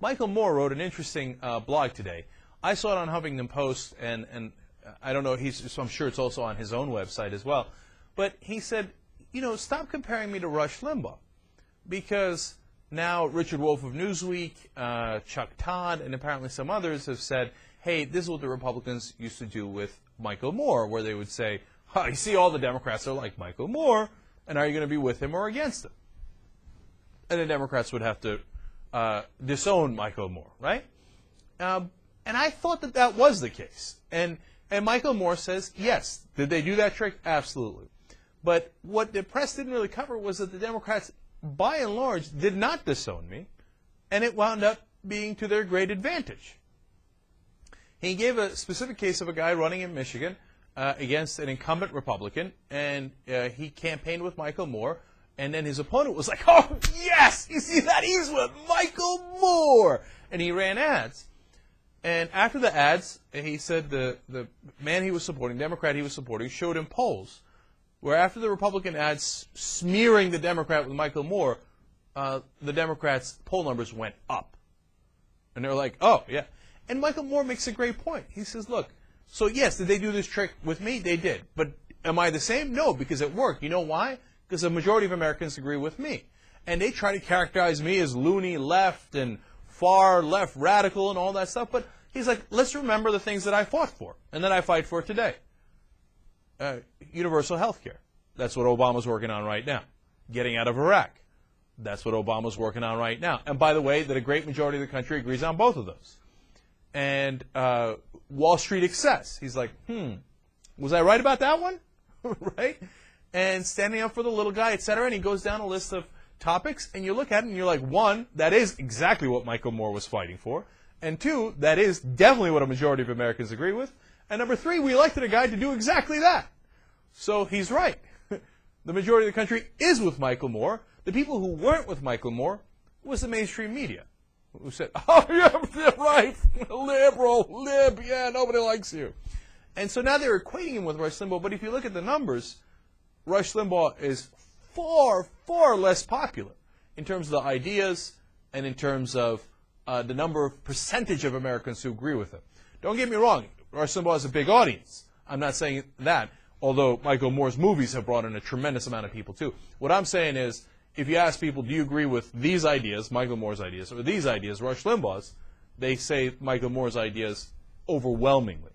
Michael Moore wrote an interesting blog today. I saw it on Huffington Post, and I don't know, so I'm sure it's also on his own website as well. But he said, stop comparing me to Rush Limbaugh, because now Richard Wolffe of Newsweek, Chuck Todd, and apparently some others have said, hey, this is what the Republicans used to do with Michael Moore, where they would say, you see, all the Democrats are like Michael Moore, and are you going to be with him or against him? And the Democrats would have to disown Michael Moore, right? And I thought that was the case. And Michael Moore says, yes. Did they do that trick? Absolutely. But what the press didn't really cover was that the Democrats, by and large, did not disown me, and it wound up being to their great advantage. He gave a specific case of a guy running in Michigan against an incumbent Republican, and he campaigned with Michael Moore, and then his opponent was like, oh, yes, you see that? He's with Michael Moore. And he ran ads. And after the ads, he said the man he was supporting, Democrat he was supporting, showed him polls where after the Republican ads smearing the Democrat with Michael Moore, the Democrats' poll numbers went up. And they're like, oh, yeah. And Michael Moore makes a great point. He says, look, so yes, did they do this trick with me? They did. But am I the same? No, because it worked. You know why? Because the majority of Americans agree with me. And they try to characterize me as loony left and far left radical and all that stuff. But he's like, let's remember the things that I fought for and that I fight for today. Universal health care. That's what Obama's working on right now. Getting out of Iraq. That's what Obama's working on right now. And by the way, that a great majority of the country agrees on both of those. And Wall Street excess. He's like, was I right about that one? Right? And standing up for the little guy, etc. And he goes down a list of topics, and you look at it and you're like, one, that is exactly what Michael Moore was fighting for. And two, that is definitely what a majority of Americans agree with. And number three, we elected a guy to do exactly that. So he's right. The majority of the country is with Michael Moore. The people who weren't with Michael Moore was the mainstream media, who said, oh, yeah, right, liberal, lib, yeah, nobody likes you. And so now they're equating him with Rush Limbaugh, but if you look at the numbers, Rush Limbaugh is far, far less popular in terms of the ideas and in terms of the number of percentage of Americans who agree with him. Don't get me wrong, Rush Limbaugh has a big audience. I'm not saying that, although Michael Moore's movies have brought in a tremendous amount of people too. What I'm saying is, if you ask people, do you agree with these ideas, Michael Moore's ideas, or these ideas, Rush Limbaugh's, they say Michael Moore's ideas overwhelmingly.